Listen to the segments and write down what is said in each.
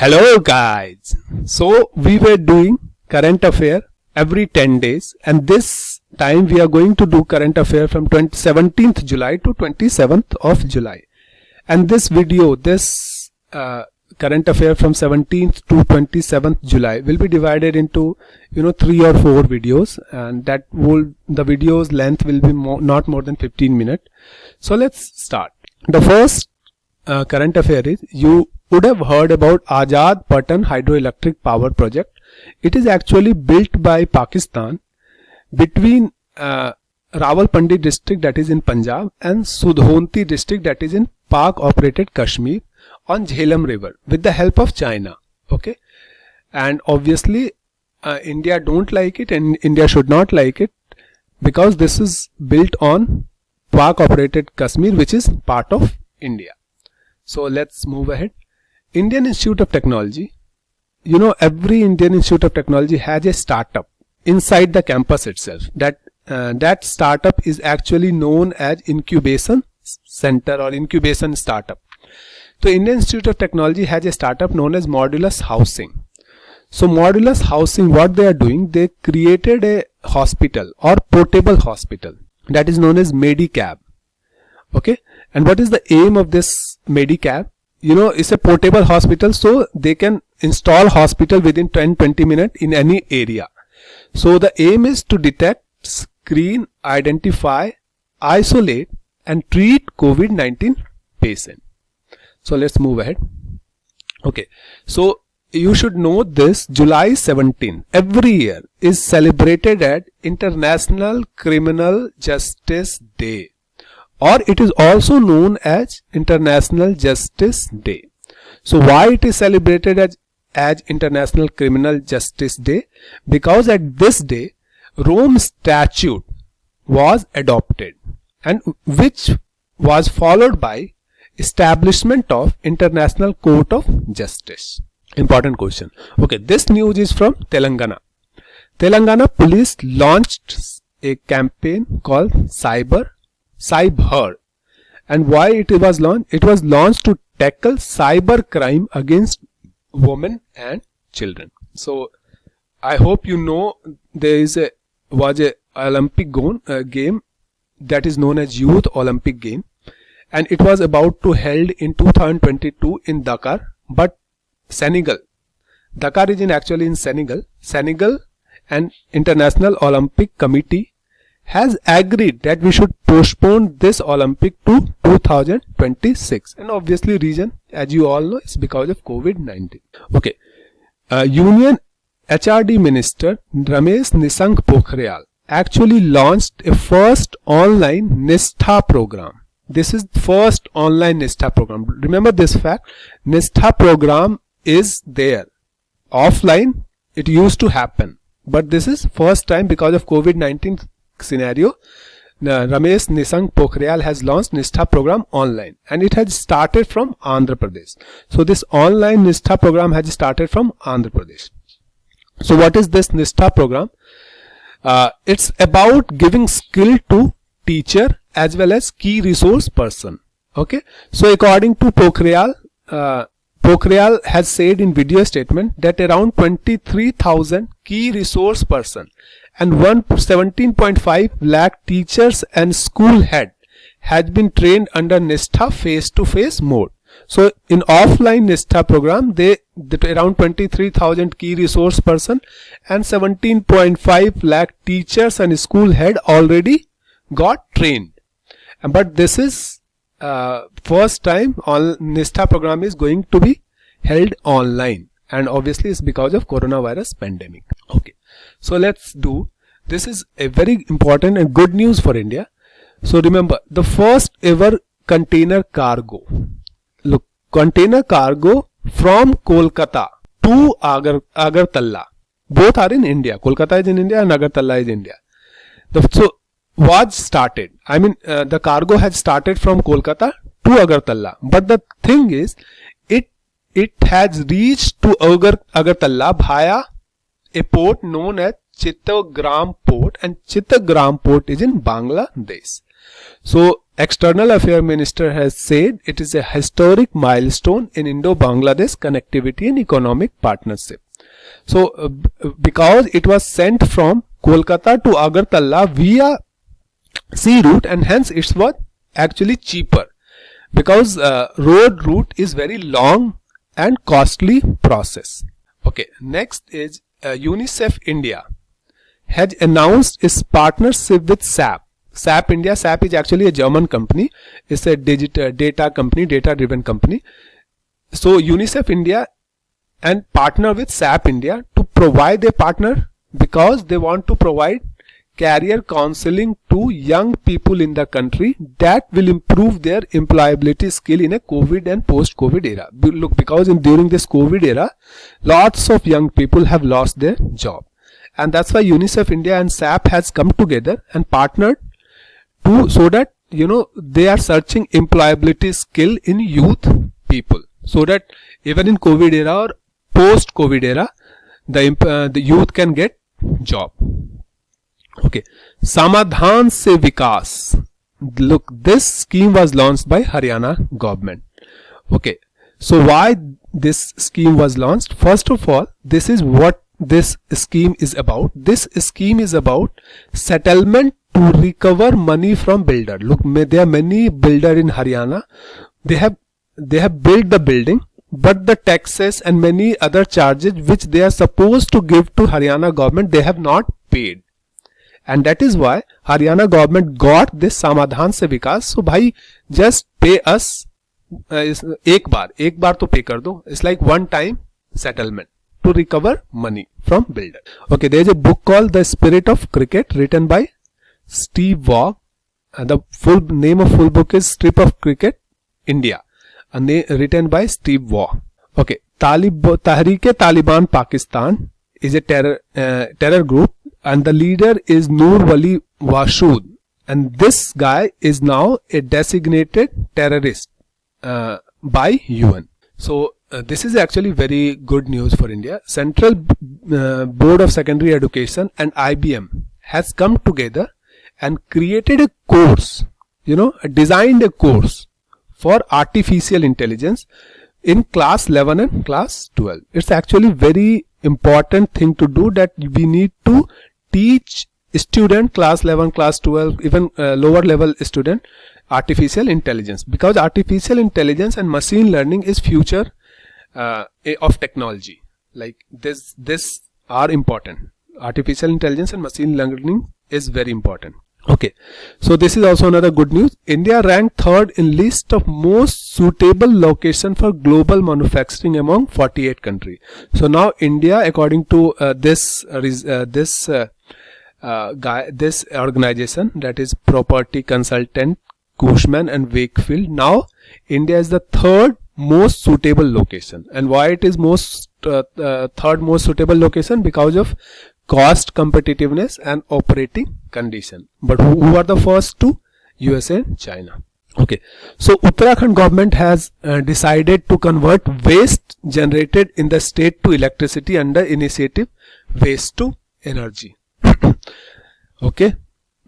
Hello guys. So we were doing current affair every 10 days and this time we are going to do current affair from 17th July to 27th of July. And this video, current affair from 17th to 27th July will be divided into 3 or 4 videos, and the video's length will be not more than 15 minutes. So let's start. The first current affair is, you would have heard about Azad Patan hydroelectric power project. It is actually built by Pakistan between Rawalpindi district, that is in Punjab, and Sudhonti district, that is in Pak operated Kashmir, on Jhelum river with the help of China. Okay, and obviously India don't like it and India should not like it, because this is built on Pak operated Kashmir, which is part of India. So let's move ahead. Indian Institute of Technology. Every Indian Institute of Technology has a startup inside the campus itself. That startup is actually known as incubation center or incubation startup. So Indian Institute of Technology has a startup known as Modulus Housing. So Modulus Housing, what they are doing, they created a hospital or portable hospital that is known as Medicab. Okay, and what is the aim of this Medicab? It's a portable hospital, so they can install hospital within 10-20 minutes in any area. So the aim is to detect, screen, identify, isolate and treat COVID-19 patient. So let's move ahead. Okay, so you should know this, July 17 every year is celebrated as International Criminal Justice Day, or it is also known as International Justice Day. So why it is celebrated as International Criminal Justice Day? Because at this day Rome Statute was adopted, and which was followed by establishment of International Court of Justice. Important question. Okay, this news is from Telangana. Telangana police launched a campaign called Cyber, and why it was launched? It was launched to tackle cyber crime against women and children. So I hope there was a Olympic game that is known as Youth Olympic Game, and it was about to held in 2022 in Dakar, but Senegal. Dakar is actually in Senegal. Senegal and International Olympic Committee has agreed that we should postpone this Olympic to 2026, and obviously reason, as you all know, is because of COVID-19. Okay, Union HRD Minister Ramesh Nishank Pokhriyal actually launched a first online Nistha program. This is first online Nistha program. Remember this fact, Nistha program is there. Offline it used to happen, but this is first time because of COVID-19 scenario. Ramesh Nishank Pokhriyal has launched Nistha program online, and it has started from Andhra Pradesh. So this online Nistha program has started from Andhra Pradesh. So what is this Nistha program? It's about giving skill to teacher as well as key resource person. Okay, so according to Pokhriyal, Pokhriyal has said in video statement that around 23,000 key resource person and 17.5 lakh teachers and school head had been trained under Nistha face-to-face mode. So in offline Nistha program, around 23,000 key resource person and 17.5 lakh teachers and school head already got trained. But this is first time Nistha program is going to be held online, and obviously it's because of coronavirus pandemic. Okay, so let's do, this is a very important and good news for India. So remember, the first ever container cargo, look, container cargo from Kolkata to Agartala, both are in India. Kolkata is in India and Agartala is India. So was started, the cargo had started from Kolkata to Agartala, but the thing is, it has reached to Agartala via a port known as Chittagram port, and Chittagram port is in Bangladesh. So External Affairs Minister has said it is a historic milestone in Indo-Bangladesh connectivity and economic partnership. So because it was sent from Kolkata to Agartala via sea route, and hence it was actually cheaper, because road route is very long and costly process. Okay, next is UNICEF India has announced its partnership with SAP. SAP India. SAP is actually a German company. It's a digital data company, data driven company. So UNICEF India and partner with SAP India to provide a partner, because they want to provide career counseling to young people in the country that will improve their employability skill in a COVID and post-COVID era. Look, because during this COVID era, lots of young people have lost their job, and that's why UNICEF India and SAP has come together and partnered to, so that they are searching employability skill in youth people, so that even in COVID era or post-COVID era, the youth can get job. Okay, Samadhan se Vikas. Look, this scheme was launched by Haryana government. Okay, so why this scheme was launched? First of all, this is what this scheme is about. This scheme is about settlement to recover money from builder. Look, there are many builder in Haryana. They have built the building, but the taxes and many other charges which they are supposed to give to Haryana government, they have not paid. And that is why Haryana government got this Samadhan se Vikas. So bhai, just pay us एक बार तो pay कर दो. It's like one time settlement to recover money from builder. Okay, there is a book called The Spirit of Cricket, written by Steve Waugh. The full name of full book is Strip of Cricket India, written by Steve Waugh. Okay, Tahrik-e-Taliban Pakistan is a terror group, and the leader is Noor Wali Washood, and this guy is now a designated terrorist by UN. So this is actually very good news for India. Central Board of Secondary Education and IBM has come together and created a course, designed a course for artificial intelligence in class 11 and class 12. It's actually very important thing to do, that we need to teach student class 11, class 12, even lower level student artificial intelligence, because artificial intelligence and machine learning is future of technology. Like this are important. Artificial intelligence and machine learning is very important. Okay, so this is also another good news. India ranked third in list of most suitable location for global manufacturing among 48 countries. So now India, according to this organization, that is property consultant Cushman and Wakefield, now India is the third most suitable location. And why it is third most suitable location? Because of cost competitiveness and operating condition. But who are the first two? USA and China. Okay, so Uttarakhand government has decided to convert waste generated in the state to electricity under initiative Waste to Energy. Okay,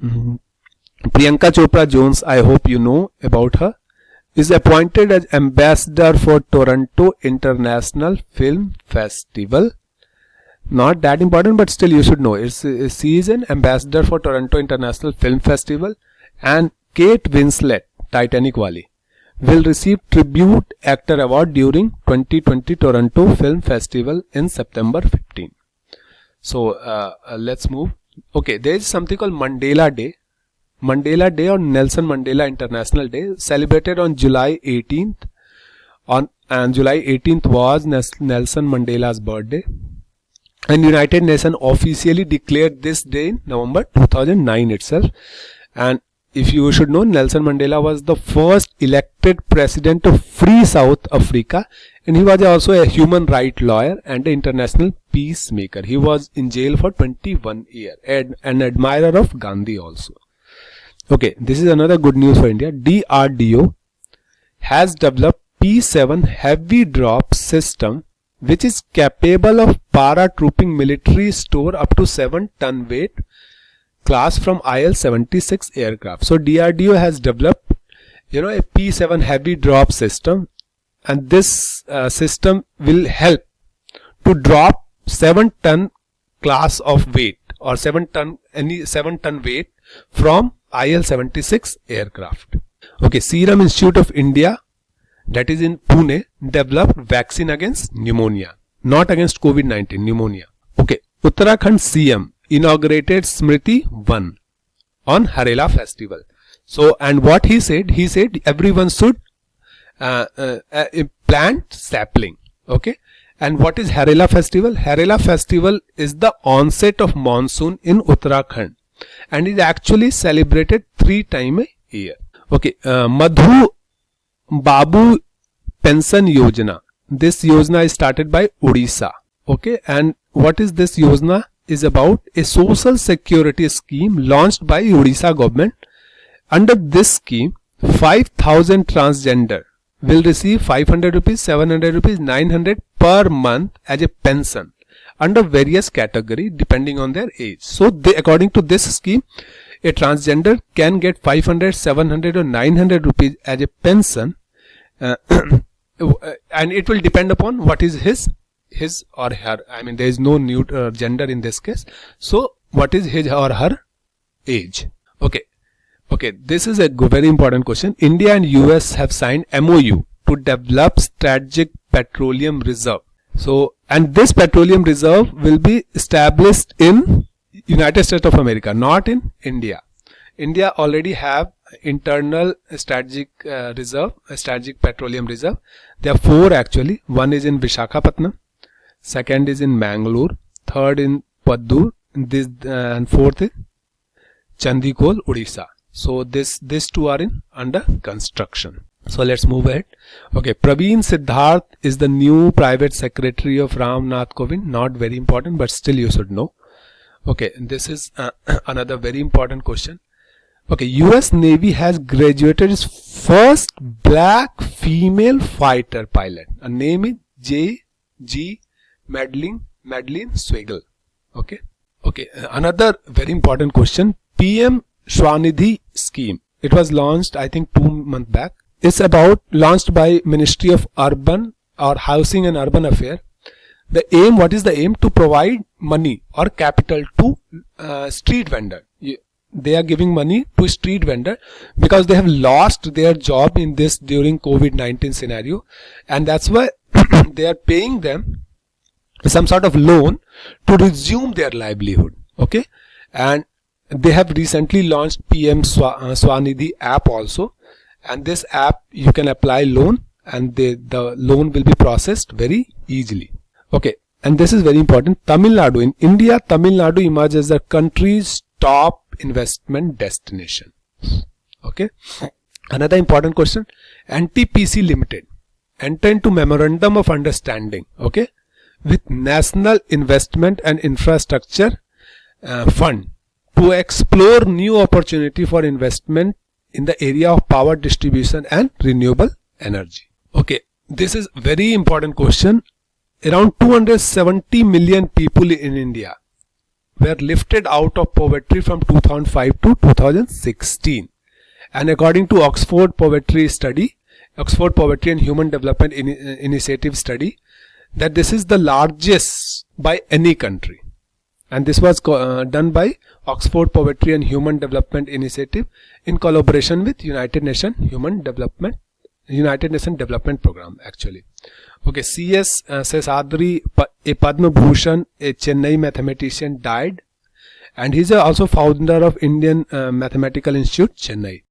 Priyanka Chopra Jones, I hope you know about her, is appointed as ambassador for Toronto International Film Festival. Not that important, but still you should know. She is an ambassador for Toronto International Film Festival, and Kate Winslet, Titanic wali, will receive Tribute Actor Award during 2020 Toronto Film Festival in September 15. So let's move. Okay, there is something called Mandela Day. Mandela Day or Nelson Mandela International Day, celebrated on July 18th. And July 18th was Nelson Mandela's birthday. And United Nations officially declared this day in November 2009 itself. And if you should know, Nelson Mandela was the first elected president of Free South Africa, and he was also a human rights lawyer and an international peacemaker. He was in jail for 21 years, and an admirer of Gandhi also. Okay, this is another good news for India. DRDO has developed P7 heavy drop system, which is capable of paratrooping military store up to 7-ton weight class from IL-76 aircraft. So DRDO has developed a P7 heavy drop system, and this system will help to drop 7-ton class of weight, or 7-ton weight from IL-76 aircraft. Okay, Serum Institute of India, that is in Pune, developed vaccine against pneumonia, not against COVID-19, pneumonia. Okay, Uttarakhand CM inaugurated Smriti 1 on Harela festival. So, and what he said everyone should plant sapling. Okay, and what is Harela festival? Harela festival is the onset of monsoon in Uttarakhand, and is actually celebrated 3 times a year. Okay, Madhu Babu Pension Yojana. This Yojana is started by Odisha. Okay, and what is this Yojana? Is about a social security scheme launched by Odisha government. Under this scheme, 5,000 transgender will receive 500 rupees, 700 rupees, 900 per month as a pension under various category depending on their age. So according to this scheme, a transgender can get 500, 700 or 900 rupees as a pension, and it will depend upon what is his or her. I mean, there is no new gender in this case. So what is his or her age? Okay, this is a very important question. India and US have signed MOU to develop strategic petroleum reserve. So, and this petroleum reserve will be established in United States of America, not in India. India already have internal strategic reserve, strategic petroleum reserve. There are 4 actually. One is in Visakhapatnam, second is in Mangalore, third in Paddur, and fourth is Chandikol, Odisha. So these 2 are under construction. So let's move ahead. Okay, Praveen Siddharth is the new private secretary of Ram Nath Kovind. Not very important, but still you should know. Okay, this is another very important question. Okay, US Navy has graduated its first black female fighter pilot. Her name is J.G. Madeline Swagel. Okay, another very important question. PM Swanidhi scheme. It was launched, I think, 2 months back. It's launched by Ministry of Urban or Housing and Urban Affairs. The aim, what is the aim? To provide money or capital to street vendor. They are giving money to street vendor because they have lost their job in this during COVID-19 scenario, and that's why they are paying them some sort of loan to resume their livelihood. Okay, and they have recently launched PM Swanidhi app also, and this app you can apply loan, and the loan will be processed very easily. Okay, and this is very important. Tamil Nadu, in India, Tamil Nadu emerges as the country's top investment destination. Okay, another important question. NTPC Limited entered into memorandum of understanding, okay, with National Investment and Infrastructure Fund to explore new opportunity for investment in the area of power distribution and renewable energy. Okay, this is very important question. Around 270 million people in India were lifted out of poverty from 2005 to 2016, and according to Oxford Poverty and Human Development Initiative study, that this is the largest by any country, and this was done by Oxford Poverty and Human Development Initiative in collaboration with United Nations Development Program actually. Okay, C.S. Seshadri, a Padma Bhushan, a Chennai mathematician, died, and he is also founder of Indian Mathematical Institute, Chennai.